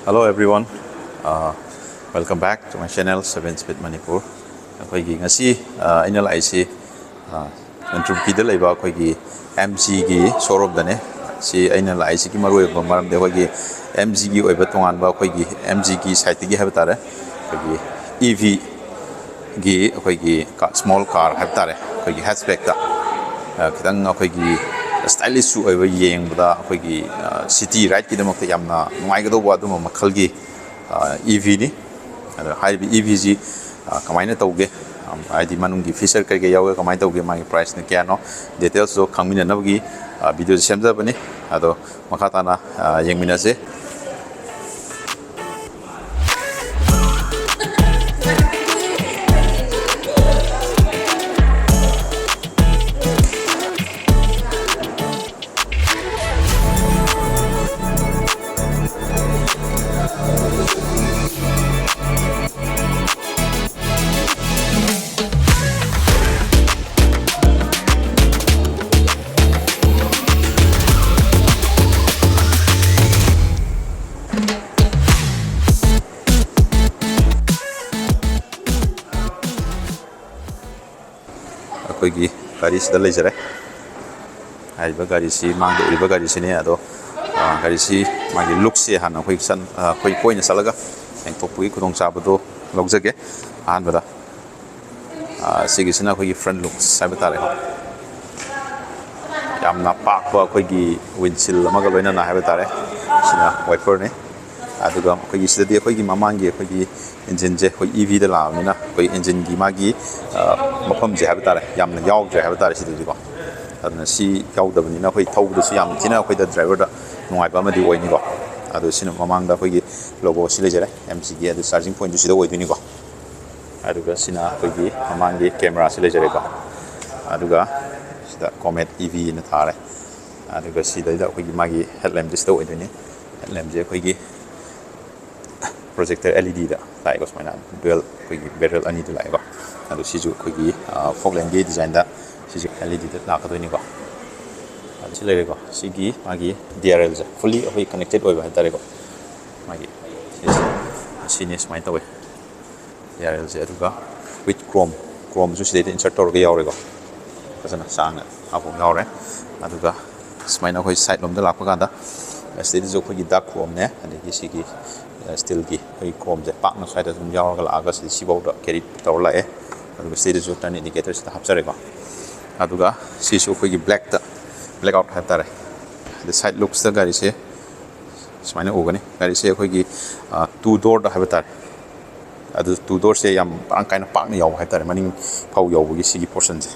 Hello everyone, welcome back to my channel 7 Speed Manipur. Akoigi ngasi ina lai si control kida laiba akoigi MG gi showroom dane si ina lai si ki maroi ba maram de akoigi MG gi oiba tongan ba akoigi MG gi site gi haba tare akoigi EV gi akoigi small car haba tare akoigi hatchback ta kitang akoigi stylish su oiba yeng bada akoigi city ride ki damak yamna ngai ga do wa dum makhal gi EV ni high EV ji kamaina tauge ID manungi feature kai ga yawe kamai tauge magi price ne kya no details so khangmina nabgi video semjabane ado makhatana yengmina se akoigi gari sida lejare aiba gari si mangde riba gari sine ado gari si magi look se hana khoi san khoi koina salaga eng topui khudong sabado logjage an bada sigi sina khoi front look sabatare yamna pakwa khoi windshield amaga loina na habatare sina wiper ne aduga khoi sidadi khoi mamangi khoi engine je khoi EV da la mina khoi engine gi magi mafam je habatare yamna yaw je habatare sidadi ko adna si yaw da bani na khoi thau da si yam tina khoi da driver da nungai ba ma di oi ni ko adu sina mamang da khoi logo si le jare MC gi adu charging point ju si da oi ni ko aduga sina khoi mamangi camera si le jare ko aduga sida Comet EV na thare aduga si da khoi magi headlamp dis da oi ni headlamp je khoi projector LED da lai ko smaina dual khoi barrel ani du lai ko adu siju khoi fog lamp gi design da siju LED da la ka do ni ko adu si le ko sigi magi DRL ja fully khoi connected oi ba tare ko magi sini smai ta we DRL ja adu ka with chrome ju si de insert tor ga yaw re ko kasana sang apu yaw re adu ka smaina khoi side lom da la ka da stage jo khoi dark chrome ne adi ki sigi steel gi khoi chrome je pak na side dum yaw ga la ga si sibau da carry tor la e adu stage jo turn indicator sta hapsare ko adu ga si su khoi black ta black out ha tare the side looks the gari se smaina ogani gari se khoi gi two door da ha tare adu two door se yam ang kaina pak na yaw ha tare maning phau yaw gi sigi portion je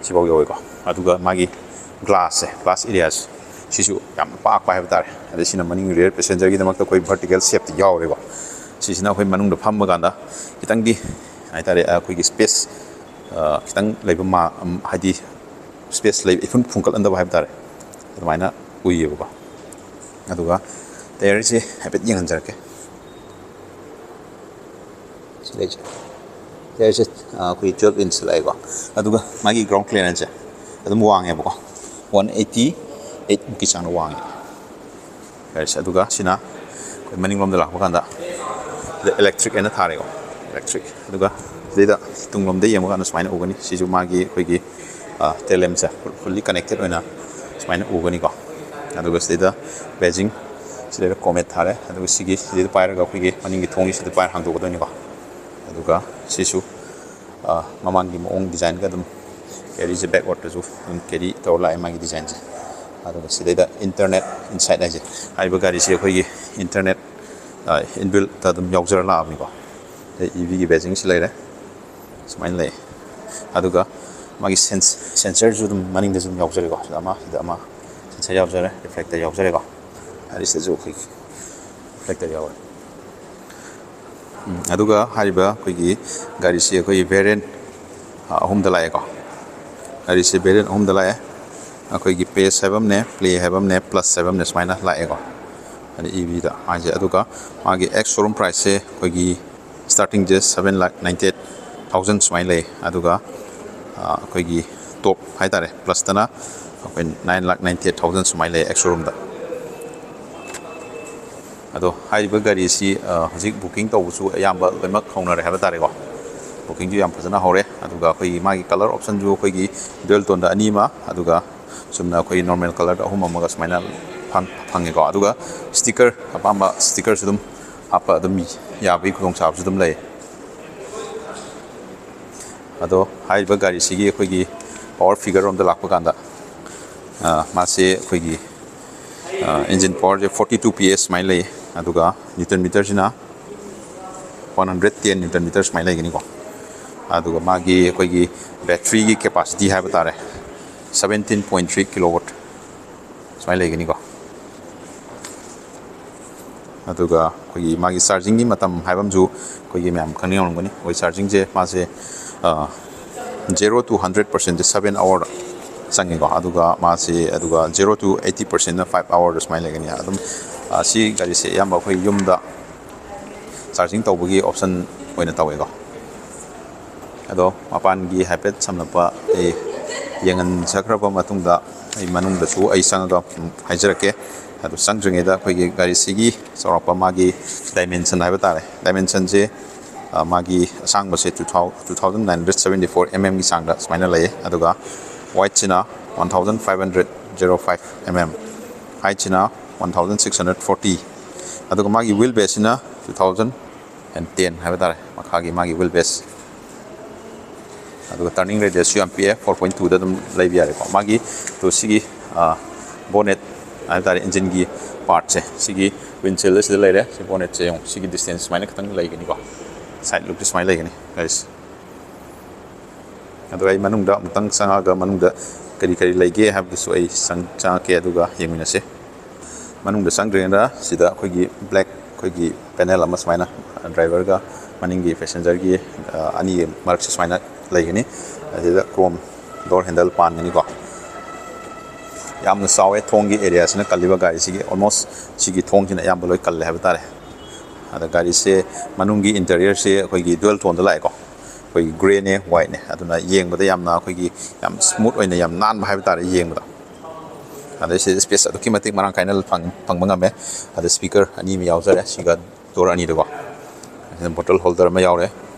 sibau yaw ko adu ga magi glass areas sisu yam pak pa ha tare adu sina maning rear passenger gi damak ta koi vertical shape ti yaw re ko sisina khoi manung da pham ga da kitang di ai tare khoi gi space kitang leiba ma hadi space leib ifun phungkal anda ba tare admaina uiye ba aduga there is a habit yang jarke silage there is a kui 12 inch lai ba aduga magi ground clearance adum wang e ba 188 ki chang wang guys aduga sina koi maning lom da la ba kanda electric ena thare ko electric aduga deda tunglom de yem ga smaina ogani siju magi koi gi telem cha fully connected oina smaina ogani ko aduga sida Beijing sida Comet thare aduga sigi sida paira ga khigi maningi thongi sida paira hang do ko ni ko aduga sisu mamangi mong design ga dum carry the backward to carry to la magi design je aduga sida internet inside aje aiba gari si khigi internet inbuilt ta dum yawjar la ami ko EV gi Beijing si lai smain lai aduga magi sensor ju dum maning de zum yawjar ko ama sensor yawjar reflector yawjar ko ari se ju khig reflector yaw aduga hariba khigi gari si khoi variant ahum da lai ko gari si variant ahum da lai khoi gi pace habam ne play habam ne plus 7 ne smaina lai ko ani EV da aje aduga magi ex showroom price se khoi gi starting just 7,98,000 smain lai aduga khoi gi top hai tare plus tana 9,98,000 smain lai ex showroom da ꯑꯗꯣ ꯍꯥꯏꯔꯤꯕ ꯒꯥꯔꯤꯁꯤ ꯍꯧꯖꯤꯛ booking ꯇꯧꯕꯁꯨ ꯑꯌꯥꯝꯕ ꯂꯣꯏꯅꯃꯛ ꯍꯧꯅꯔꯦ ꯍꯥꯏꯕ ꯇꯥꯔꯦꯀꯣ ꯕꯨꯀꯤꯡꯁꯨ ꯌꯥꯝ ꯐꯖꯅ ꯍꯧꯔꯦ ꯑꯗꯨꯒ ꯑꯩꯈꯣꯏꯒꯤ ꯃꯥꯒꯤ ꯀꯂꯔ ꯑꯣꯞꯁꯟꯁꯨ ꯑꯩꯈꯣꯏꯒꯤ ꯗꯨꯋꯦꯜ ꯇꯣꯟꯗ 2 ꯑꯃ ꯑꯗꯨꯒ ꯆꯨꯝꯅ ꯑꯩꯈꯣꯏ ꯅꯣꯔꯃꯦꯜ ꯀꯂꯔꯗ 3 ꯑꯃꯒ ꯁꯨꯃꯥꯏꯅ ꯐꯪꯉꯦꯀꯣ ꯑꯗꯨꯒ ꯁ꯭ꯇꯤꯀꯔ ꯑꯄꯥꯝꯕ ꯁ꯭ꯇꯤꯀꯔꯁꯨ ꯑꯗꯨꯝ ꯍꯥꯞꯄ ꯑꯗꯨꯝ ꯌꯥꯕꯒꯤ ꯈꯨꯗꯣꯡꯆꯥꯕꯁꯨ ꯑꯗꯨꯝ ꯂꯩ ꯑꯗꯣ ꯍꯥꯏꯔꯤꯕ ꯒꯥꯔꯤꯁꯤꯒꯤ ꯑꯩꯈꯣꯏꯒꯤ ꯄꯥꯋꯔ ꯐꯤꯒꯔ ꯔꯣꯝꯗ ꯂꯥꯛꯄ ꯀꯥꯟꯗ ꯃꯥꯁꯦ ꯑꯩꯈꯣꯏꯒꯤ engine power 42 PS ꯁꯨꯃꯥꯏꯅ ꯂꯩ ꯑꯗꯨꯒ ꯅ꯭ꯌꯨꯇꯟ ꯃꯤꯇꯔꯁꯤꯅ 110 ꯅ꯭ꯌꯨꯇꯟ ꯃꯤꯇꯔ ꯁꯨꯃꯥꯏꯅ ꯂꯩꯒꯅꯤꯀꯣ ꯑꯗꯨꯒ ꯃꯥꯒꯤ ꯑꯩꯈꯣꯏꯒꯤ ꯕꯦꯇ꯭ꯔꯤꯒꯤ ꯀꯦꯄꯥꯁꯤꯇꯤ ꯍꯥꯏꯕ ꯇꯥꯔꯦ 17.3 ꯀꯤꯂꯣꯋꯥꯠ ꯁꯨꯃꯥꯏꯅ ꯂꯩꯒꯅꯤꯀꯣ ꯑꯗꯨꯒ ꯑꯩꯈꯣꯏꯒꯤ ꯃꯥꯒꯤ ꯆꯥꯔꯖꯤꯡꯒꯤ ꯃꯇꯝ ꯍꯥꯏꯕ ꯑꯃꯁꯨ ꯑꯩꯈꯣꯏꯒꯤ ꯃꯌꯥꯝ ꯈꯪꯅꯤꯡꯉꯝꯒꯅꯤ ꯑꯩꯈꯣꯏ ꯆꯥꯔꯖꯤꯡꯁꯦ ꯃꯥꯁꯦ 0 to 100% 7 hour ꯆꯪꯉꯦꯀꯣ ꯑꯗꯨꯒ ꯃꯥꯁꯤ ꯑꯗꯨꯒ 0 to 80% 5 hour ꯁꯨꯃꯥꯏꯅ ꯂꯩꯒꯅꯤ ꯑꯗꯨꯝ ꯁꯤ ꯒꯥꯔꯤꯁꯦ ꯑꯌꯥꯝꯕ ꯑꯩꯈꯣꯏ ꯌꯨꯝꯗ ꯆꯥꯔꯖꯤꯡ ꯇꯧꯕꯒꯤ ꯑꯣꯞꯁꯟ ꯑꯣꯏꯅ ꯇꯧꯋꯦꯀꯣ ꯑꯗꯣ ꯃꯄꯥꯟꯒꯤ ꯍꯥꯏꯐꯦꯠ ꯁꯝꯂꯞꯄ ꯑꯩ ꯌꯦꯡꯍꯟꯖꯈ꯭ꯔꯕ ꯃꯇꯨꯡꯗ ꯑꯩ ꯃꯅꯨꯡꯗꯁꯨ ꯑꯩ ꯆꯪꯉꯒ ꯍꯥꯏꯖꯔꯛꯀꯦ ꯑꯗꯨ ꯆꯪꯗ꯭ꯔꯤꯉꯩꯗ ꯑꯩꯈꯣꯏꯒꯤ ꯒꯥꯔꯤꯁꯤꯒꯤ ꯆꯥꯎꯔꯥꯛꯄ ꯃꯥꯒꯤ ꯗꯥꯏꯃꯦꯟꯁꯟ ꯍꯥꯏꯕ ꯇꯥꯔꯦ ꯗꯥꯏꯃꯦꯟꯁꯟꯁꯦ ꯃꯥꯒꯤ ꯑꯁꯥꯡꯕꯁꯦ 2974 mmꯒꯤ ꯆꯥꯡꯗ ꯁꯨꯃꯥꯏꯅ ꯂꯩ ꯑꯗꯨꯒ ꯋꯥꯏꯠꯁꯤꯅ 1505 mm ꯍꯥꯏꯠꯁꯤꯅ 1640 ꯑꯗꯨꯒ ꯃꯥꯒꯤ ꯋꯤꯜ ꯕꯦꯁꯁꯤꯅ 2010 ꯍꯥꯏꯕ ꯇꯥꯔꯦ ꯃꯈꯥꯒꯤ ꯃꯥꯒꯤ ꯋꯤꯜ ꯕꯦꯁ ꯑꯗꯨꯒ ꯇꯔꯅꯤꯡ ꯔꯦꯗꯤꯌꯁꯁꯨ ꯌꯥꯝ ꯄꯤꯛꯑꯦ 4.2ꯗ ꯑꯗꯨꯝ ꯂꯩꯕ ꯌꯥꯔꯦꯀꯣ ꯃꯥꯒꯤ ꯁꯤꯒꯤ ꯕꯣꯅꯦꯠ ꯍꯥꯏꯕ ꯇꯥꯔꯦ ꯏꯟꯖꯤꯟꯒꯤ ꯄꯥꯔꯠꯁꯦ ꯁꯤꯒꯤ ꯋꯤꯟꯁꯤꯜꯗ ꯁꯤꯗ ꯂꯩꯔꯦ ꯁꯤ ꯕꯣꯅꯦꯠꯁꯦ ꯌꯦꯡꯉꯨ ꯁꯤꯒꯤ ꯗꯤꯁꯇꯦꯟꯁ ꯁꯨꯃꯥꯏꯅ ꯈꯤꯇꯪ ꯂꯩꯒꯅꯤꯀꯣ ꯁꯥꯏꯠ ꯂꯨꯛꯇꯤ ꯁꯨꯃꯥꯏꯅ ꯂꯩꯒꯅꯤ ꯒꯥꯔꯤꯁꯦ ꯑꯗꯨꯒ ꯑꯩ ꯃꯅꯨꯡꯗ ꯑꯃꯨꯛꯇꯪ ꯆꯪꯉꯛꯑꯒ ꯃꯅꯨꯡꯗ ꯀꯔꯤ ꯀꯔꯤ ꯂꯩꯒꯦ ꯍꯥꯏꯕꯗꯨꯁꯨ ꯑꯩ ꯆꯪꯉꯛꯀꯦ ꯑꯗꯨꯒ ꯌꯦꯡꯃꯤꯟꯅꯁꯦ ꯃꯅꯨꯡꯗ ꯆꯪꯗ꯭ꯔꯤꯉꯩꯗ ꯁꯤꯗ ꯑꯩꯈꯣꯏꯒꯤ ꯕ꯭ꯂꯦꯛ ꯑꯩꯈꯣꯏꯒꯤ ꯄꯦꯅꯦꯜ ꯑꯃ ꯁꯨꯃꯥꯏꯅ ꯗ꯭ꯔꯥꯏꯚꯔꯒ ꯃꯅꯤꯡꯒꯤ ꯄꯦꯁꯦꯟꯖꯔꯒꯤ ꯑꯅꯤ ꯃꯔꯛꯁꯦ ꯁꯨꯃꯥꯏꯅ ꯂꯩꯒꯅꯤ ꯑꯁꯤꯗ ꯀ꯭ꯔꯣꯝ ꯗꯣꯔ ꯍꯦꯟꯗꯜ ꯄꯥꯟꯒꯅꯤꯀꯣ ꯌꯥꯝꯅ ꯆꯥꯎꯋꯦ ꯊꯣꯡꯒꯤ ꯑꯦꯔꯤꯌꯥꯁꯤꯅ ꯀꯜꯂꯤꯕ ꯒꯥꯔꯤꯁꯤꯒꯤ ꯑꯣꯜꯃꯣꯁ ꯁꯤꯒꯤ ꯊꯣꯡꯁꯤꯅ ꯑꯌꯥꯝꯕ ꯂꯣꯏ ꯀꯜꯂꯦ ꯍꯥꯏꯕ ꯇꯥꯔꯦ ꯑꯗ ꯒꯥꯔꯤꯁꯦ ꯃꯅꯨꯡꯒꯤ ꯏꯟꯇꯔꯤꯌꯔꯁꯦ ꯑꯩꯈꯣꯏꯒꯤ ꯗꯨꯋꯦꯜ ꯇꯣꯟꯗ ꯂꯥꯛꯑꯦꯀꯣ ꯑꯩꯈꯣꯏꯒꯤ ꯒ꯭ꯔꯦꯅꯦ ꯋꯥꯏꯠꯅꯦ ꯑꯗꯨꯅ ꯌꯦꯡꯕꯗ ꯌꯥꯝꯅ ꯑꯩꯈꯣꯏꯒꯤ ꯌꯥꯝ ꯁ꯭ꯃꯨꯠ ꯑꯣꯏꯅ ꯌꯥꯝ ꯅꯥꯟꯕ ꯍꯥꯏꯕ ꯇꯥꯔꯦ ꯌꯦꯡꯕꯗ ꯑꯗꯩ ꯁꯤꯗ ꯁ꯭ꯄꯦꯁ ꯑꯗꯨꯛꯀꯤ ꯃꯇꯤꯛ ꯃꯔꯥꯡ ꯀꯥꯏꯅ ꯐꯪꯕ ꯉꯝꯃꯦ ꯑꯗ ꯁ꯭ꯄꯤꯀꯔ 2 ꯑꯃ ꯌꯥꯎꯖꯔꯦ ꯁꯤꯒ ꯗꯣꯔ 2ꯗꯀꯣ ꯑꯁꯤꯗ ꯕꯣꯇꯜ ꯍꯣꯜꯗꯔ ꯑꯃ ꯌꯥꯎꯔꯦ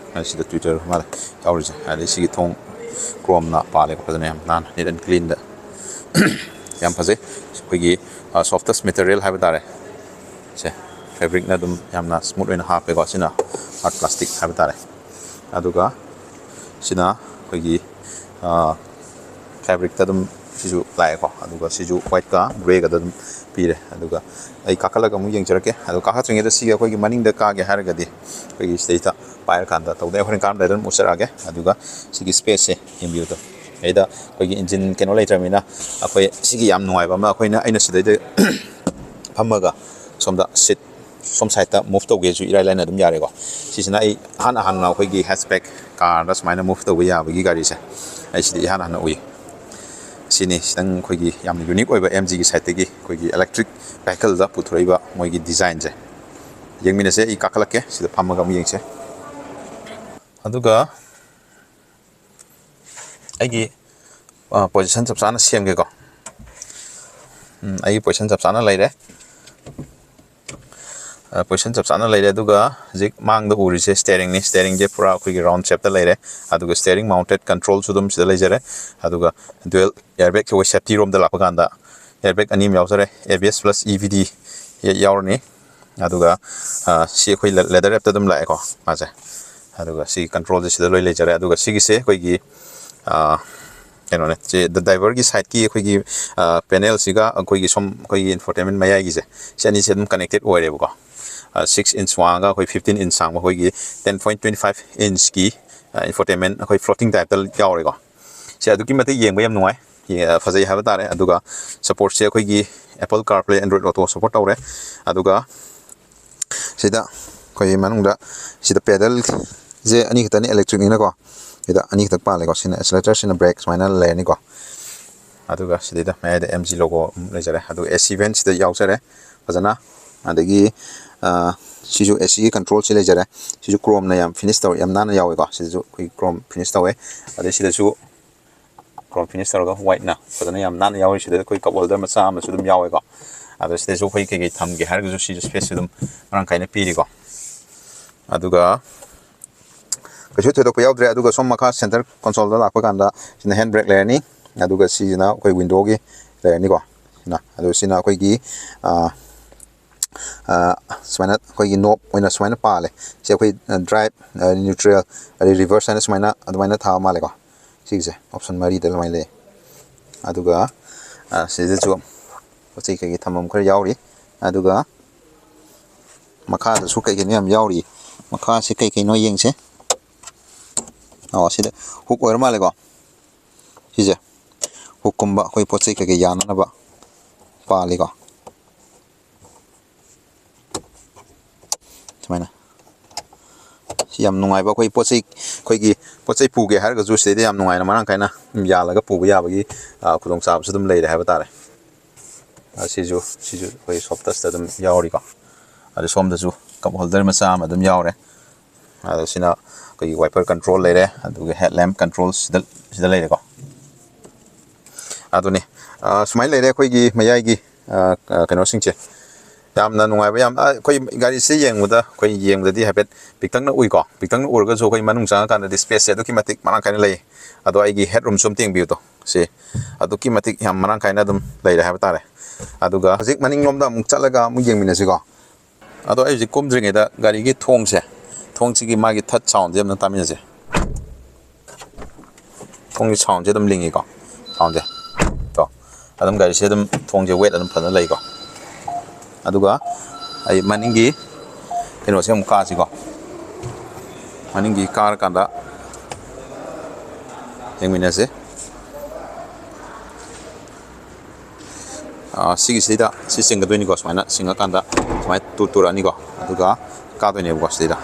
ꯁꯤꯗ ꯇ꯭ꯋꯤꯇꯔ ꯑꯃ ꯌꯥꯎꯔꯤꯁꯦ ꯑꯗꯩ ꯁꯤꯒꯤ ꯊꯣꯡ ꯀ꯭ꯔꯣꯝꯅ ꯄꯥꯜꯂꯦꯀꯣ ꯐꯖꯅ ꯌꯥꯝ ꯅꯥꯟꯅ ꯅꯤꯠ ꯑꯦꯟ ꯀ꯭ꯂꯤꯟꯗ ꯌꯥꯝ ꯐꯖꯩ ꯑꯩꯈꯣꯏꯒꯤ ꯁꯣꯐꯇꯦꯁ ꯃꯦꯇꯔꯤꯌꯦꯜ ꯍꯥꯏꯕ ꯇꯥꯔꯦ ꯁꯦ ꯐꯦꯕ꯭ꯔꯤꯛꯅ ꯑꯗꯨꯝ ꯌꯥꯝꯅ ꯁ꯭ꯃꯨꯠ ꯑꯣꯏꯅ ꯍꯥꯞꯄꯦꯀꯣ ꯁꯤꯅ ꯍꯥꯔꯠ ꯄ꯭ꯂꯥꯁꯇꯤꯛ ꯍꯥꯏꯕ ꯇꯥꯔꯦ ꯑꯗꯨꯒ ꯁꯤꯅ ꯑꯩꯈꯣꯏꯒꯤ ꯐꯦꯕ꯭ꯔꯤꯛꯇ ꯑꯗꯨꯝ ꯁꯤꯁꯨ ꯂꯥꯛꯑꯦꯀꯣ ꯑꯗꯨꯒ ꯁꯤꯁꯨ ꯋꯥꯏꯠꯀ ꯒ꯭ꯔꯦꯒꯗ ꯑꯗꯨꯝ ꯄꯤꯔꯦ ꯑꯗꯨꯒ ꯑꯩ ꯀꯥꯈꯠꯂꯒ ꯑꯃꯨꯛ ꯌꯦꯡꯖꯔꯛꯀꯦ ꯑꯗꯣ ꯀꯥꯈꯠꯇ꯭ꯔꯤꯉꯩꯗ ꯁꯤꯒꯤ ꯑꯩꯈꯣꯏꯒꯤ ꯃꯅꯤꯡꯗ ꯀꯥꯒꯦ ꯍꯥꯏꯔꯒꯗꯤ ꯑꯩꯈꯣꯏꯒꯤ ꯁꯤꯗꯩꯗ ꯄꯥꯏꯔꯀꯥꯟꯗ ꯇꯧꯗꯦ ꯍꯣꯔꯦꯟ ꯀꯥꯔꯝꯗꯥꯏꯗ ꯑꯗꯨꯝ ꯎꯠꯆꯔꯛꯑꯒꯦ ꯑꯗꯨꯒ ꯁꯤꯒꯤ ꯁ꯭ꯄꯦꯁꯁꯦ ꯌꯦꯡꯕꯤꯌꯨꯗꯣ ꯑꯩꯗ ꯑꯩꯈꯣꯏꯒꯤ ꯏꯟꯖꯤꯟ ꯀꯩꯅꯣ ꯂꯩꯇ꯭ꯔꯕꯅꯤ나 ꯑꯩꯈꯣꯏ ꯁꯤꯒꯤ ꯌꯥꯝ ꯅꯨꯡꯉꯥꯏꯕ ꯑꯃ ꯑꯩꯅ ꯁꯤꯗꯩꯗ ꯐꯝꯃꯒ ꯁꯣꯝꯗ ꯁꯤꯠ ꯁꯣꯝ ꯁꯥꯏꯗꯇ ꯃꯨꯚ ꯇꯧꯒꯦꯁꯨ ꯏꯔꯥꯏ ꯂꯥꯏꯅ ꯑꯗꯨꯝ ꯌꯥꯔꯦꯀꯣ ꯁꯤꯁꯤꯅ ꯑꯩ ꯍꯥꯟꯅ ꯑꯩꯈꯣꯏꯒꯤ ꯍꯦꯠꯆꯕꯦꯛ ꯀꯥꯔꯗ ꯁꯨꯃꯥꯏꯅ ꯃꯨꯚ ꯇꯧꯕ ꯌꯥꯕꯒꯤ ꯒꯥꯔꯤꯁꯦ ꯑꯩ ꯁꯤꯗ ꯏꯍꯥꯟ ꯍꯥꯟꯅ ꯎꯏ ꯁꯤꯅꯤ ꯈꯤꯇꯪ ꯑꯩꯈꯣꯏꯒꯤ ꯌꯥꯝꯅ ꯌꯨꯅꯤꯛ ꯑꯣꯏꯕ MGꯒꯤ ꯁꯥꯏꯠꯇꯒꯤ ꯑꯩꯈꯣꯏꯒꯤ ꯏꯂꯦꯛꯇ꯭ꯔꯤꯛ ꯚꯦꯍꯤꯀꯜꯗ ꯄꯨꯊꯣꯔꯛꯏꯕ ꯃꯣꯏꯒꯤ ꯗꯤꯖꯥꯏꯟꯁꯦ ꯌꯦꯡꯃꯤꯟꯅꯁꯦ ꯑꯩ ꯀꯥꯈꯠꯂꯛꯀꯦ ꯁꯤꯗ ꯐꯝꯃꯒ ꯑꯃꯨꯛ ꯌꯦꯡꯁꯦ ꯑꯗꯨꯒ ꯑꯩꯒꯤ ꯄꯣꯖꯤꯁꯟ ꯆꯞ ꯆꯥꯅ ꯁꯦꯝꯒꯦꯀꯣ ꯑꯩꯒꯤ ꯄꯣꯖꯤꯁꯟ ꯆꯞ ꯆꯥꯅ ꯂꯩꯔꯦ ꯄꯣꯖꯤꯁꯟ ꯆꯞ ꯆꯥꯅ ꯂꯩꯔꯦ ꯑꯗꯨꯒ ꯍꯧꯖꯤꯛ ꯃꯥꯡꯗ ꯎꯔꯤꯁꯦ ꯁ꯭ꯇꯦꯔꯤꯡꯁꯦ ꯄꯨꯔꯥ ꯑꯩꯈꯣꯏꯒꯤ ꯔꯥꯎꯟ ꯁꯦꯞꯇ ꯂꯩꯔꯦ ꯑꯗꯨꯒ ꯁ꯭ꯇꯦꯔꯤꯡ ꯃꯥꯎꯟꯇꯦꯠ ꯀꯟꯇ꯭ꯔꯣꯜꯁꯨ ꯑꯗꯨꯝ ꯁꯤꯗ ꯂꯩꯖꯔꯦ ꯑꯗꯨꯒ ꯗꯨꯋꯦꯜ ꯏꯌꯔꯕꯦꯒꯁꯦ ꯑꯩꯈꯣꯏ ꯁꯦꯐꯇꯤ ꯔꯣꯝꯗ ꯂꯥꯛꯄ ꯀꯥꯟꯗ ꯏꯌꯔꯕꯦꯒ 2 ꯑꯃ ꯌꯥꯎꯖꯔꯦ ABS + EVD ꯌꯥꯎꯔꯅꯤ ꯑꯗꯨꯒ ꯁꯤ ꯑꯩꯈꯣꯏ ꯂꯦꯗꯔ ꯔꯦꯞꯇ ꯑꯗꯨꯝ ꯂꯥꯛꯑꯦꯀꯣ ꯃꯥꯁꯦ ꯑꯗꯨꯒ ꯁꯤꯒꯤ ꯀꯟꯇ꯭ꯔꯣꯜꯁꯦ ꯁꯤꯗ ꯂꯣꯏ ꯂꯩꯖꯔꯦ ꯑꯗꯨꯒ ꯁꯤꯒꯤꯁꯦ ꯑꯩꯈꯣꯏꯒꯤ ꯀꯩꯅꯣꯅꯦ ꯗ꯭ꯔꯥꯏꯚꯔꯒꯤ ꯁꯥꯏꯠꯀꯤ ꯑꯩꯈꯣꯏꯒꯤ ꯄꯦꯅꯦꯜꯁꯤꯒ ꯑꯩꯈꯣꯏꯒꯤ ꯁꯣꯝ ꯑꯩꯈꯣꯏꯒꯤ ꯏꯟꯐꯣꯇꯦꯟꯃꯦꯟ ꯃꯌꯥꯏꯒꯤꯁꯦ ꯁꯤ ꯑꯅꯤꯁꯦ ꯑꯗꯨꯝ ꯀꯅꯦꯛꯇꯦꯠ ꯑꯣꯏꯔꯦꯕꯀꯣ 6 inch ꯋꯥꯡꯉꯒ ꯑꯩꯈꯣꯏ 15 inch ꯁꯥꯡꯕ ꯑꯩꯈꯣꯏꯒꯤ 10.25 inchꯀꯤ ꯏꯟꯐꯣꯇꯦꯟꯃꯦꯟ ꯑꯩꯈꯣꯏ ꯐ꯭ꯂꯣꯇꯤꯡ ꯇꯥꯏꯞꯇ ꯌꯥꯎꯔꯦꯀꯣ ꯁꯤ ꯑꯗꯨꯛꯀꯤ ꯃꯇꯤꯛ ꯌꯦꯡꯕ ꯌꯥꯝ ꯅꯨꯡꯉꯥꯏ ꯐꯖꯩ ꯍꯥꯏꯕ ꯇꯥꯔꯦ ꯑꯗꯨꯒ ꯁꯄꯣꯔꯠꯁꯦ ꯑꯩꯈꯣꯏꯒꯤ Apple CarPlay Android Auto support ꯇꯧꯔꯦ ꯑꯗꯨꯒ ꯁꯤꯗ ꯑꯩꯈꯣꯏ ꯃꯅꯨꯡꯗ ꯁꯤꯗ ꯄꯦꯗꯜꯁꯦ ꯑꯅꯤ ꯈꯛꯇꯅꯤ ꯏꯂꯦꯛꯇ꯭ꯔꯤꯛꯅꯤꯅꯀꯣ ꯁꯤꯗ ꯑꯅꯤ ꯈꯛꯇ ꯄꯥꯜꯂꯦꯀꯣ ꯁꯤꯅ ꯑꯦꯛꯁꯤꯂꯦꯇꯔ ꯁꯤꯅ ꯕ꯭ꯔꯦꯛ ꯁꯨꯃꯥꯏꯅ ꯂꯩꯔꯅꯤꯀꯣ ꯑꯗꯨꯒ ꯁꯤꯗꯩꯗ ꯃꯌꯥꯏꯗ MG ꯂꯣꯒꯣ ꯂꯩꯖꯔꯦ ꯑꯗꯨꯒ AC ꯚꯦꯟ ꯁꯤꯗ ꯌꯥꯎꯖꯔꯦ ꯐꯖꯅ ꯑꯗꯒꯤ ꯁꯤꯁꯨ ACꯒꯤ ꯀꯟꯇ꯭ꯔꯣꯜꯁꯤ ꯂꯩꯖꯔꯦ ꯁꯤꯁꯨ ꯀ꯭ꯔꯣꯝꯅ ꯌꯥꯝ ꯐꯤꯅꯤꯁ ꯇꯧꯔꯦ ꯌꯥꯝ ꯅꯥꯟꯅ ꯌꯥꯎꯋꯦꯀꯣ ꯁꯤꯗꯁꯨ ꯑꯩꯈꯣꯏ ꯀ꯭ꯔꯣꯝ ꯐꯤꯅꯤꯁ ꯇꯧꯋꯦ ꯑꯗꯩ ꯁꯤꯗꯁꯨ ꯀ꯭ꯔꯣꯝ ꯐꯤꯅꯤꯁ ꯇꯧꯔꯒ ꯋꯥꯏꯠꯅ ꯐꯖꯅ ꯌꯥꯝ ꯅꯥꯟꯅ ꯌꯥꯎꯔꯤ ꯁꯤꯗ ꯑꯩꯈꯣꯏ ꯀꯞ ꯍꯣꯜꯗꯔ ꯃꯆꯥ ꯑꯃꯁꯨ ꯑꯗꯨꯝ ꯌꯥꯎꯋꯦꯀꯣ ꯑꯗꯣ ꯁꯤꯗꯁꯨ ꯑꯩꯈꯣꯏ ꯀꯩꯀꯩ ꯊꯝꯒꯦ ꯍꯥꯏꯔꯒꯁꯨ ꯁꯤꯁꯨ ꯁ꯭ꯄꯦꯁꯁꯨ ꯑꯗꯨꯝ ꯃꯔꯥꯡ ꯀꯥꯏꯅ ꯄꯤꯔꯤꯀꯣ ꯑꯗꯨꯒ ꯀꯩꯁꯨ ꯊꯣꯏꯗꯣꯛꯄ ꯌꯥꯎꯗ꯭ꯔꯦ ꯑꯗꯨꯒ ꯁꯣꯝ ꯃꯈꯥ ꯁꯦꯟꯇꯔ ꯀꯣꯟꯁꯣꯜꯗ ꯂꯥꯛꯄ ꯀꯥꯟꯗ ꯁꯤꯅ ꯍꯦꯟ ꯕ꯭ꯔꯦꯛ ꯂꯩꯔꯅꯤ ꯑꯗꯨꯒ ꯁꯤꯁꯤꯅ ꯑꯩꯈꯣꯏ ꯋꯤꯟꯗꯣꯒꯤ ꯂꯩꯔꯅꯤꯀꯣ ꯁꯤꯅ ꯑꯗꯨ ꯁꯤꯅ ꯑꯩꯈꯣꯏꯒꯤ ꯁꯨꯃꯥꯏꯅ ꯑꯩꯈꯣꯏꯒꯤ ꯅꯣꯞ ꯑꯣꯏꯅ ꯁꯨꯃꯥꯏꯅ ꯄꯥꯜꯂꯦ ꯁꯤ ꯑꯩꯈꯣꯏ ꯗ꯭ꯔꯥꯏꯚ ꯅ꯭ꯌꯨꯇ꯭ꯔꯦꯜ ꯑꯗꯩ ꯔꯤꯚꯔꯁ ꯍꯥꯏꯅ ꯁꯨꯃꯥꯏꯅ ꯑꯗꯨꯃꯥꯏꯅ ꯊꯥꯕ ꯃꯥꯜꯂꯦꯀꯣ ꯁꯤꯒꯤꯁꯦ ꯑꯣꯞꯁꯟ ꯃꯔꯤꯗ ꯑꯗꯨꯃꯥꯏꯅ ꯂꯩ ꯑꯗꯨꯒ ꯁꯤꯗꯁꯨ ꯄꯣꯠ ꯆꯩ ꯀꯩꯀꯩ ꯊꯝꯐꯝ ꯈꯔ ꯌꯥꯎꯔꯤ ꯑꯗꯨꯒ ꯃꯈꯥꯗꯁꯨ ꯀꯩꯀꯩꯅꯣ ꯌꯥꯝ ꯌꯥꯎꯔꯤ ꯃꯈꯥꯁꯤ ꯀꯩꯀꯩꯅꯣ ꯌꯦꯡꯁꯦ ꯁꯤꯗ ꯍꯨꯛ ꯑꯣꯏꯔ ꯃꯥꯜꯂꯦꯀꯣ ꯁꯤꯁꯦ ꯍꯨꯛꯀꯨꯝꯕ ꯑꯩꯈꯣꯏ ꯄꯣꯠ ꯆꯩ ꯀꯩꯀꯩ ꯌꯥꯅꯅꯕ ꯄꯥꯜꯂꯤꯀꯣ ꯁꯨꯃꯥꯏꯅ ꯁꯤ ꯌꯥꯝ ꯅꯨꯡꯉꯥꯏꯕ ꯑꯩꯈꯣꯏ ꯑꯩꯈꯣꯏꯒꯤ ꯄꯣꯠ ꯆꯩ ꯄꯨꯒꯦ ꯍꯥꯏꯔꯒꯁꯨ ꯁꯤꯗꯩꯗ ꯌꯥꯝ ꯅꯨꯡꯉꯥꯏꯅ ꯃꯔꯥꯡ ꯀꯥꯏꯅ ꯌꯥꯜꯂꯒ ꯄꯨꯕ ꯌꯥꯕꯒꯤ ꯈꯨꯗꯣꯡꯆꯥꯕꯁꯨ ꯑꯗꯨꯝ ꯂꯩꯔꯦ ꯍꯥꯏꯕ ꯇꯥꯔꯦ ꯁꯤꯁꯨ ꯑꯩꯈꯣꯏ ꯁꯣꯐ-ꯇꯆꯇ ꯑꯗꯨꯝ ꯌꯥꯎꯔꯤꯀꯣ ꯑꯗꯨ ꯁꯣꯝꯗꯁꯨ ꯀꯞ ꯍꯣꯜꯗꯔ ꯃꯆꯥ ꯑꯃ ꯑꯗꯨꯝ ꯌꯥꯎꯔꯦ ꯑꯗꯣ ꯁꯤꯅ ꯑꯩꯈꯣꯏꯒꯤ ꯋꯥꯏꯄꯔ ꯀꯟꯇ꯭ꯔꯣꯜ ꯂꯩꯔꯦ ꯑꯗꯨꯒ ꯍꯦꯗꯂꯦꯝꯞ ꯀꯟꯇ꯭ꯔꯣꯜ ꯁꯤꯗ ꯂꯩꯔꯦꯀꯣ ꯑꯗꯨꯅꯤ ꯁꯨꯃꯥꯏꯅ ꯂꯩꯔꯦ ꯑꯩꯈꯣꯏꯒꯤ ꯃꯌꯥꯏꯒꯤ ꯀꯩꯅꯣꯁꯤꯡꯁꯦ ꯌꯥꯝꯅ ꯅꯨꯡꯉꯥꯏꯕ ꯌꯥꯝ ꯑꯩꯈꯣꯏ ꯒꯥꯔꯤꯁꯦ ꯌꯦꯡꯕꯗꯗꯤ ꯍꯥꯏꯐꯦꯠ ꯄꯤꯛꯇꯪꯅ ꯎꯏꯀꯣ ꯄꯤꯛꯇꯪꯅ ꯎꯔꯒꯁꯨ ꯑꯩꯈꯣꯏ ꯃꯅꯨꯡ ꯆꯪꯉꯀꯥꯟꯗꯗꯤ ꯁ꯭ꯄꯦꯁꯁꯦ ꯑꯗꯨꯛꯀꯤ ꯃꯇꯤꯛ ꯃꯔꯥꯡ ꯀꯥꯏꯅ ꯂꯩ ꯑꯗꯣ ꯑꯩꯒꯤ ꯍꯦꯠ ꯔꯨꯝꯁꯨ ꯑꯃ ꯌꯦꯡꯕꯤꯌꯨꯗꯣ ꯁꯤ ꯑꯗꯨꯛꯀꯤ ꯃꯇꯤꯛ ꯌꯥꯝ ꯃꯔꯥꯡ ꯀꯥꯏꯅ ꯑꯗꯨꯝ ꯂꯩꯔꯦ ꯍꯥꯏꯕ ꯇꯥꯔꯦ ꯑꯗꯨꯒ ꯍꯧꯖꯤꯛ ꯃꯅꯤꯡꯂꯣꯝꯗ ꯑꯃꯨꯛ ꯆꯠꯂꯒ ꯑꯃꯨꯛ ꯌꯦꯡꯃꯤꯟꯅꯁꯤꯀꯣ ꯑꯗꯣ ꯑꯩ ꯍꯧꯖꯤꯛ ꯀꯨꯝꯗ꯭ꯔꯤꯉꯩꯗ ꯒꯥꯔꯤꯒꯤ ꯊꯣꯡꯁꯤꯒꯤ ꯃꯥꯒꯤ ꯊꯠ ꯁꯥꯎꯟꯁꯦ ꯑꯃꯇ ꯇꯥꯃꯤꯟꯅꯁꯦ ꯊꯣꯡꯒꯤ ꯁꯥꯎꯟꯁꯦ ꯑꯗꯨꯝ ꯂꯤꯡꯉꯤꯀꯣ ꯁꯥꯎꯟꯁꯦ ꯑꯗꯨꯝ ꯒꯥꯔꯤꯁꯦ ꯑꯗꯨꯝ ꯊꯣꯡꯁꯦ ꯋꯦꯠ ꯑꯗꯨꯝ ꯐꯖꯅ ꯂꯩꯀꯣ ꯑꯗꯨꯒ ꯑꯩ ꯃꯅꯤꯡꯒꯤ ꯀꯩꯅꯣꯁꯦ ꯑꯃꯨꯛ ꯀꯥꯁꯤꯀꯣ ꯃꯅꯤꯡꯒꯤ ꯀꯥꯔꯀꯥꯟꯗ ꯌꯦꯡꯃꯤꯟꯅꯁꯦ ꯁꯤꯒꯤꯁꯤꯗ ꯁꯤ ꯆꯤꯡꯒꯗꯣꯏꯅꯤꯀꯣ ꯁꯨꯃꯥꯏꯅ ꯆꯤꯡꯉꯀꯥꯟꯗ ꯁꯨꯃꯥꯏꯅ ꯇꯨꯔꯛꯑꯅꯤꯀꯣ ꯑꯗꯨꯒ ꯀꯥꯗꯣꯏꯅꯦꯕꯀꯣ ꯁꯤꯗ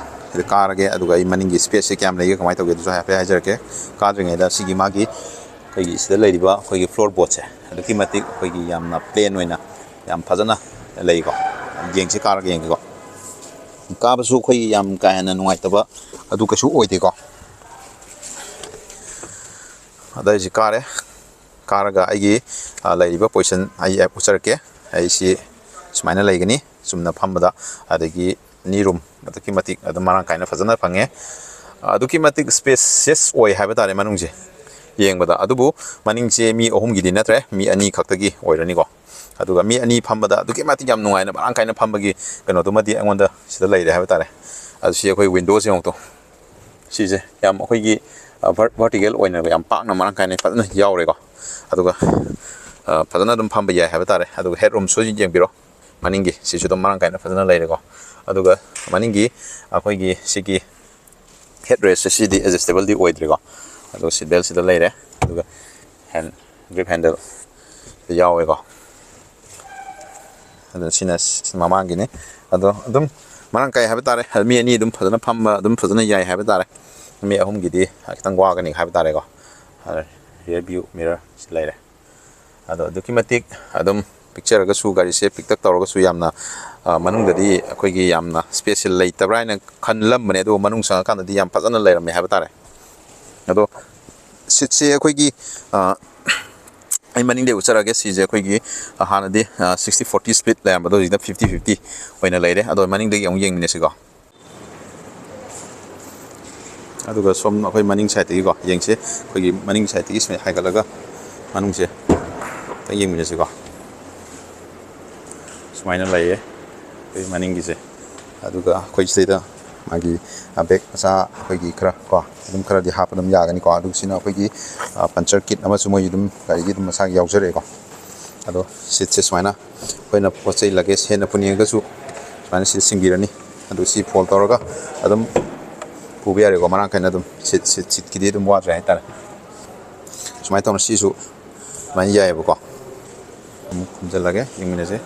ꯀꯥꯔꯒꯦ ꯑꯗꯨꯒ ꯑꯩ ꯃꯅꯤꯡꯒꯤ ꯁ꯭ꯄꯦꯁꯁꯦ ꯀꯌꯥꯝ ꯂꯩꯒꯦ ꯀꯃꯥꯏꯅ ꯇꯧꯒꯦ ꯑꯗꯨꯁꯨ ꯍꯥꯏꯐꯦꯠ ꯍꯥꯏꯖꯔꯛꯀꯦ ꯀꯥꯗ꯭ꯔꯤꯉꯩꯗ ꯁꯤꯒꯤ ꯃꯥꯒꯤ ꯑꯩꯈꯣꯏꯒꯤ ꯁꯤꯗ ꯂꯩꯔꯤꯕ ꯑꯩꯈꯣꯏꯒꯤ ꯐ꯭ꯂꯣꯔ ꯕꯣꯠꯁꯦ ꯑꯗꯨꯛꯀꯤ ꯃꯇꯤꯛ ꯑꯩꯈꯣꯏꯒꯤ ꯌꯥꯝꯅ ꯄ꯭ꯂꯦꯟ ꯑꯣꯏꯅ ꯌꯥꯝ ꯐꯖꯅ ꯂꯩꯀꯣ ꯌꯦꯡꯁꯤ ꯀꯥꯔꯒ ꯌꯦꯡꯒꯦꯀꯣ ꯀꯥꯕꯁꯨ ꯑꯩꯈꯣꯏ ꯌꯥꯝ ꯀꯥ ꯍꯦꯟꯅ ꯅꯨꯡꯉꯥꯏꯇꯕ ꯑꯗꯨ ꯀꯩꯁꯨ ꯑꯣꯏꯗꯦꯀꯣ ꯑꯗꯩꯁꯤ ꯀꯥꯔꯒ ꯑꯩꯒꯤ ꯂꯩꯔꯤꯕ ꯄꯣꯖꯤꯁꯟ ꯑꯩ ꯎꯠꯆꯔꯛꯀꯦ ꯑꯩꯁꯤ ꯁꯨꯃꯥꯏꯅ ꯂꯩꯒꯅꯤ ꯆꯨꯝꯅ ꯐꯝꯕꯗ ꯑꯗꯒꯤ ꯔꯨꯝ ꯑꯗꯨꯛꯀꯤ ꯃꯇꯤꯛ ꯑꯗꯨꯝ ꯃꯔꯥꯡ ꯀꯥꯏꯅ ꯐꯖꯅ ꯐꯪꯉꯦ ꯑꯗꯨꯛꯀꯤ ꯃꯇꯤꯛ ꯁ꯭ꯄꯦꯁꯤꯌꯁ ꯑꯣꯏ ꯍꯥꯏꯕ ꯇꯥꯔꯦ ꯃꯅꯨꯡꯁꯦ ꯌꯦꯡꯕꯗ ꯑꯗꯨꯕꯨ ꯃꯅꯤꯡꯁꯦ ꯃꯤ ꯑꯍꯨꯝꯒꯤꯗꯤ ꯅꯠꯇ꯭ꯔꯦ ꯃꯤ ꯑꯅꯤ ꯈꯛꯇꯒꯤ ꯑꯣꯏꯔꯅꯤꯀꯣ ꯑꯗꯨꯒ ꯃꯤ ꯑꯅꯤ ꯐꯝꯕꯗ ꯑꯗꯨꯛꯀꯤ ꯃꯇꯤꯛ ꯌꯥꯝ ꯅꯨꯡꯉꯥꯏꯅ ꯃꯔꯥꯡ ꯀꯥꯏꯅ ꯐꯝꯕꯒꯤ ꯀꯩꯅꯣꯗꯨꯃꯗꯤ ꯑꯩꯉꯣꯟꯗ ꯁꯤꯗ ꯂꯩꯔꯦ ꯍꯥꯏꯕ ꯇꯥꯔꯦ ꯑꯗꯨ ꯁꯤ ꯑꯩꯈꯣꯏ ꯋꯤꯟꯗꯣꯁꯦ ꯌꯦꯡꯉꯨꯇꯣ ꯁꯤꯁꯦ ꯌꯥꯝ ꯑꯩꯈꯣꯏꯒꯤ ꯚꯔꯇꯤꯀꯦꯜ ꯑꯣꯏꯅ ꯌꯥꯝ ꯄꯥꯛꯅ ꯃꯔꯥꯡ ꯀꯥꯏꯅ ꯐꯖꯅ ꯌꯥꯎꯔꯦꯀꯣ ꯑꯗꯨꯒ ꯐꯖꯅ ꯑꯗꯨꯝ ꯐꯝꯕ ꯌꯥꯏ ꯍꯥꯏꯕ ꯇꯥꯔꯦ ꯑꯗꯨꯒ ꯍꯦꯠ ꯔꯨꯝꯁꯨ ꯌꯦꯡꯕꯤꯔꯣ ꯃꯅꯤꯡꯒꯤ ꯁꯤꯁꯨ ꯑꯗꯨꯝ ꯃꯔꯥꯡ ꯀꯥꯏꯅ ꯐꯖꯅ ꯂꯩꯔꯦꯀꯣ ꯑꯗꯨꯒ ꯃꯅꯤꯡꯒꯤ ꯑꯩꯈꯣꯏꯒꯤ ꯁꯤꯒꯤ ꯍꯦꯠ ꯔꯦꯁꯁꯦ ꯁꯤꯗꯤ ꯑꯦꯗꯖꯁꯇꯦꯕꯜꯗꯤ ꯑꯣꯏꯗ꯭ꯔꯦꯀꯣ ꯑꯗꯨꯒ ꯁꯤꯠ ꯕꯦꯜꯁꯤꯗ ꯂꯩꯔꯦ ꯑꯗꯨꯒ ꯒ꯭ꯔꯤꯞ ꯍꯦꯟꯗꯜ ꯌꯥꯎꯋꯦꯀꯣ ꯑꯗꯣ ꯁꯤꯅ ꯃꯃꯥꯡꯒꯤꯅꯤ ꯑꯗꯣ ꯑꯗꯨꯝ ꯃꯔꯥꯡ ꯀꯥꯏ ꯍꯥꯏꯕ ꯇꯥꯔꯦ ꯃꯤ ꯑꯅꯤ ꯑꯗꯨꯝ ꯐꯖꯅ ꯐꯝꯕ ꯑꯗꯨꯝ ꯐꯖꯅ ꯌꯥꯏ ꯍꯥꯏꯕ ꯇꯥꯔꯦ ꯃꯤ ꯑꯍꯨꯝꯒꯤꯗꯤ ꯈꯤꯇꯪ ꯋꯥꯒꯅꯤ ꯍꯥꯏꯕ ꯇꯥꯔꯦꯀꯣ ꯔꯤꯌꯔ ꯚ꯭ꯌꯨ ꯃꯤꯔꯔ ꯁꯤ ꯂꯩꯔꯦ ꯑꯗꯣ ꯑꯗꯨꯛꯀꯤ ꯃꯇꯤꯛ ꯑꯗꯨꯝ ꯄꯤꯛꯆꯔꯒꯁꯨ ꯒꯥꯔꯤꯁꯦ ꯄꯤꯛꯇꯛ ꯇꯧꯔꯒꯁꯨ ꯌꯥꯝꯅ ꯃꯅꯨꯡꯗꯗꯤ ꯑꯩꯈꯣꯏꯒꯤ ꯌꯥꯝꯅ ꯁ꯭ꯄꯦꯁꯁꯦ ꯂꯩꯇꯕ꯭ꯔꯥ ꯍꯥꯏꯅ ꯈꯜꯂꯝꯕꯅꯦ ꯑꯗꯨꯒ ꯃꯅꯨꯡ ꯆꯪꯉꯀꯥꯟꯗꯗꯤ ꯌꯥꯝ ꯐꯖꯅ ꯂꯩꯔꯝꯃꯦ ꯍꯥꯏꯕ ꯇꯥꯔꯦ ꯑꯗꯣ ꯁꯤꯠꯁꯦ ꯑꯩꯈꯣꯏꯒꯤ ꯑꯩ ꯃꯅꯤꯡꯗꯩ ꯎꯠꯆꯔꯛꯑꯒꯦ ꯁꯤꯁꯦ ꯑꯩꯈꯣꯏꯒꯤ ꯍꯥꯟꯅꯗꯤ 60-40 ꯁ꯭ꯄ꯭ꯂꯤꯠ ꯂꯩꯔꯝꯕꯗꯣ ꯍꯧꯖꯤꯛꯅ 50-50 ꯑꯣꯏꯅ ꯂꯩꯔꯦ ꯑꯗꯣ ꯃꯅꯤꯡꯗꯒꯤ ꯑꯃꯨꯛ ꯌꯦꯡꯃꯤꯟꯅꯁꯤꯀꯣ ꯑꯗꯨꯒ ꯁꯣꯝ ꯑꯩꯈꯣꯏ ꯃꯅꯤꯡ ꯁꯥꯏꯠꯇꯒꯤꯀꯣ ꯌꯦꯡꯁꯦ ꯑꯩꯈꯣꯏꯒꯤ ꯃꯅꯤꯡ ꯁꯥꯏꯠꯇꯒꯤ ꯁꯨꯃꯥꯏꯅ ꯍꯥꯏꯒꯠꯂꯒ ꯃꯅꯨꯡꯁꯦ ꯈꯤꯇꯪ ꯌꯦꯡꯃꯤꯟꯅꯁꯤꯀꯣ ꯁꯨꯃꯥꯏꯅ ꯂꯩꯌꯦ ꯑꯩꯈꯣꯏ ꯃꯅꯤꯡꯒꯤꯁꯦ ꯑꯗꯨꯒ ꯑꯩꯈꯣꯏ ꯁꯤꯗꯩꯗ ꯃꯥꯒꯤ ꯕꯦꯛ ꯃꯆꯥ ꯑꯩꯈꯣꯏꯒꯤ ꯈꯔ ꯀꯣ ꯑꯗꯨꯝ ꯈꯔꯗꯤ ꯍꯥꯞꯄ ꯑꯗꯨꯝ ꯌꯥꯒꯅꯤꯀꯣ ꯑꯗꯨꯒ ꯁꯤꯅ ꯑꯩꯈꯣꯏꯒꯤ ꯄꯟꯆꯔ ꯀꯤꯠ ꯑꯃꯁꯨ ꯃꯣꯏ ꯑꯗꯨꯝ ꯒꯥꯔꯤꯒꯤ ꯑꯗꯨꯝ ꯃꯁꯥꯒꯤ ꯌꯥꯎꯖꯔꯛꯑꯦꯀꯣ ꯑꯗꯣ ꯁꯤꯠꯁꯦ ꯁꯨꯃꯥꯏꯅ ꯑꯩꯈꯣꯏꯅ ꯄꯣꯠ ꯆꯩ ꯂꯒꯦꯖ ꯍꯦꯟꯅ ꯄꯨꯅꯤꯡꯉꯒꯁꯨ ꯁꯨꯃꯥꯏꯅ ꯁꯤꯠ ꯁꯤꯡꯕꯤꯔꯅꯤ ꯑꯗꯨ ꯁꯤ ꯐꯣꯜ ꯇꯧꯔꯒ ꯑꯗꯨꯝ ꯄꯨꯕ ꯌꯥꯔꯦꯀꯣ ꯃꯔꯥꯡ ꯀꯥꯏꯅ ꯑꯗꯨꯝ ꯁꯤꯠꯀꯤꯗꯤ ꯑꯗꯨꯝ ꯋꯥꯗ꯭ꯔꯦ ꯍꯥꯏꯇꯥꯔꯦ ꯁꯨꯃꯥꯏꯅ ꯇꯧꯅ ꯁꯤꯁꯨ ꯁꯨꯃꯥꯏꯅ ꯌꯥꯏꯑꯕꯀꯣ ꯑꯃꯨꯛ ꯈꯨꯝꯖꯤꯜꯂꯒꯦ ꯌꯦꯡꯃꯤꯟꯅꯁꯦ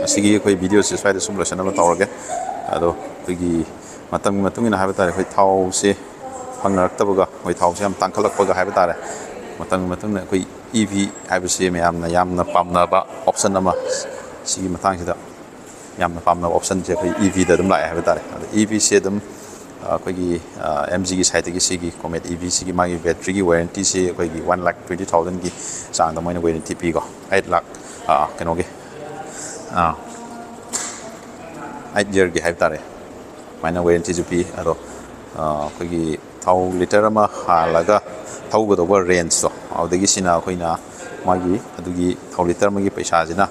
ꯑꯁꯤꯒꯤ ꯑꯩꯈꯣꯏ ꯚꯤꯗꯤꯑꯣꯁꯦ ꯁ꯭ꯋꯥꯏꯗ ꯁꯨꯝ ꯂꯣꯏꯁꯟꯅꯕ ꯇꯧꯔꯒꯦ ꯑꯗꯣ ꯑꯩꯈꯣꯏꯒꯤ ꯃꯇꯝꯒꯤ ꯃꯇꯨꯡ ꯏꯟꯅ ꯍꯥꯏꯕ ꯇꯥꯔꯦ ꯑꯩꯈꯣꯏ ꯊꯥꯎꯁꯦ ꯐꯪꯅꯔꯛꯇꯕꯒ ꯑꯩꯈꯣꯏ ꯊꯥꯎꯁꯦ ꯌꯥꯝ ꯇꯥꯡꯈꯠꯂꯛꯄꯒ ꯍꯥꯏꯕ ꯇꯥꯔꯦ ꯃꯇꯝꯒꯤ ꯃꯇꯨꯡ ꯏꯟꯅ ꯑꯩꯈꯣꯏ EV ꯍꯥꯏꯕꯁꯤ ꯃꯌꯥꯝꯅ ꯌꯥꯝꯅ ꯄꯥꯝꯅꯕ ꯑꯣꯞꯁꯟ ꯑꯃ ꯁꯤꯒꯤ ꯃꯇꯥꯡꯁꯤꯗ ꯌꯥꯝꯅ ꯄꯥꯝꯅꯕ ꯑꯣꯞꯁꯟꯁꯦ ꯑꯩꯈꯣꯏ EVꯗ ꯑꯗꯨꯝ ꯂꯥꯛꯑꯦ ꯍꯥꯏꯕ ꯇꯥꯔꯦ ꯑꯗꯣ EVꯁꯦ ꯑꯗꯨꯝ ꯑꯩꯈꯣꯏꯒꯤ MGꯒꯤ ꯁꯥꯏꯠꯇꯒꯤ ꯁꯤꯒꯤ Comet EV ꯁꯤꯒꯤ ꯃꯥꯒꯤ ꯕꯦꯇ꯭ꯔꯤꯒꯤ ꯋꯥꯔꯦꯟꯇꯤꯁꯤ ꯑꯩꯈꯣꯏꯒꯤ 1,20,000ꯒꯤ ꯆꯥꯡꯗ ꯃꯣꯏꯅ ꯋꯥꯔꯦꯟꯇꯤ ꯄꯤꯀꯣ 8 lakh ꯀꯩꯅꯣꯒꯤ 8 yearꯒꯤ ꯍꯥꯏꯕ ꯇꯥꯔꯦ ꯁꯨꯃꯥꯏꯅ ꯋꯥꯔꯦꯟꯇꯤꯁꯨ ꯄꯤ ꯑꯗꯣ ꯑꯩꯈꯣꯏꯒꯤ ꯊꯥꯎ ꯂꯤꯇꯔ ꯑꯃ ꯍꯥꯜꯂꯒ ꯊꯧꯒꯗꯧꯕ ꯔꯦꯟꯖꯇꯣ ꯑꯗꯨꯗꯒꯤ ꯁꯤꯅ ꯑꯩꯈꯣꯏꯅ ꯃꯥꯒꯤ ꯑꯗꯨꯒꯤ ꯊꯥꯎ ꯂꯤꯇꯔ ꯑꯃꯒꯤ ꯄꯩꯁꯥꯁꯤꯅ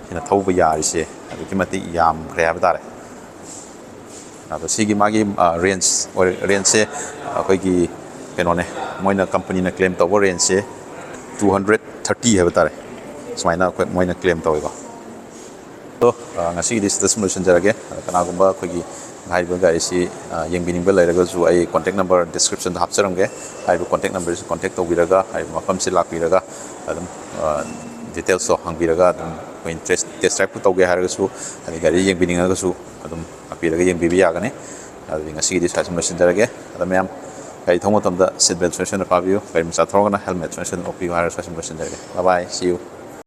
ꯁꯤꯅ ꯊꯧꯕ ꯌꯥꯔꯤꯁꯦ ꯑꯗꯨꯛꯀꯤ ꯃꯇꯤꯛ ꯌꯥꯝꯈ꯭ꯔꯦ ꯍꯥꯏꯕ ꯇꯥꯔꯦ ꯑꯗꯣ ꯁꯤꯒꯤ ꯃꯥꯒꯤ ꯔꯦꯟꯖꯁꯦ ꯑꯩꯈꯣꯏꯒꯤ ꯀꯩꯅꯣꯅꯦ ꯃꯣꯏꯅ ꯀꯝꯄꯅꯤꯅ ꯀ꯭ꯂꯦꯝ ꯇꯧꯕ ꯔꯦꯟꯖꯁꯦ 230 ꯍꯥꯏꯕ ꯇꯥꯔꯦ ꯁꯨꯃꯥꯏꯅ ꯑꯩꯈꯣꯏ ꯃꯣꯏꯅ ꯀ꯭ꯂꯦꯝ ꯇꯧꯋꯦꯀꯣ ꯑꯗꯣ ꯉꯁꯤꯒꯤꯗꯤ ꯁꯤꯗ ꯁꯨꯝ ꯂꯣꯏꯁꯤꯟꯖꯔꯒꯦ ꯀꯅꯥꯒꯨꯝꯕ ꯑꯩꯈꯣꯏꯒꯤ ꯍꯥꯏꯔꯤꯕ ꯒꯥꯔꯤꯁꯤ ꯌꯦꯡꯕꯤꯅꯤꯡꯕ ꯂꯩꯔꯒꯁꯨ ꯑꯩ ꯀꯣꯟꯇꯦꯛ ꯅꯝꯕꯔ ꯗꯤꯁꯀ꯭ꯔꯤꯞꯁꯟꯗ ꯍꯥꯞꯆꯔꯝꯒꯦ ꯍꯥꯏꯔꯤꯕ ꯀꯣꯟꯇꯦꯛ ꯅꯝꯕꯔꯁꯤ ꯀꯣꯟꯇꯦꯛ ꯇꯧꯕꯤꯔꯒ ꯍꯥꯏꯔꯤꯕ ꯃꯐꯝꯁꯤ ꯂꯥꯛꯄꯤꯔꯒ ꯑꯗꯨꯝ ꯗꯤꯇꯦꯜꯁꯇꯣ ꯍꯪꯕꯤꯔꯒ ꯑꯗꯨꯝ ꯑꯩꯈꯣꯏ ꯇꯦꯁ ꯗ꯭ꯔꯥꯏꯚꯄꯨ ꯇꯧꯒꯦ ꯍꯥꯏꯔꯒꯁꯨ ꯑꯗꯩ ꯒꯥꯔꯤ ꯌꯦꯡꯕꯤꯅꯤꯡꯉꯒꯁꯨ ꯑꯗꯨꯝ ꯂꯥꯛꯄꯤꯔꯒ ꯌꯦꯡꯕꯤꯕ ꯌꯥꯒꯅꯤ ꯑꯗꯨꯗꯤ ꯉꯁꯤꯒꯤꯗꯤ ꯁ꯭ꯋꯥꯏ ꯁꯨꯝ ꯂꯣꯏꯁꯤꯟꯖꯔꯒꯦ ꯑꯗ ꯃꯌꯥꯝ ꯒꯥꯔꯤ ꯊꯧꯕ ꯃꯇꯝꯗ ꯁꯤꯠ ꯕꯦꯜꯠ ꯁꯣꯏꯗꯅ ꯄꯥꯕꯤꯌꯨ ꯒꯥꯔꯤ ꯃꯆꯥ ꯊꯧꯔꯒꯅ ꯍꯦꯜꯃꯦꯠ ꯁꯣꯏꯗꯅ ꯎꯞꯄꯤꯌꯨ ꯍꯥꯏꯔꯒ ꯁ꯭ꯋꯥꯏ ꯁꯨꯝ ꯂꯣꯏꯁꯤꯟꯖꯔꯒꯦ ꯕꯥꯏ ꯕꯥꯏ ꯁꯤ ꯌꯨ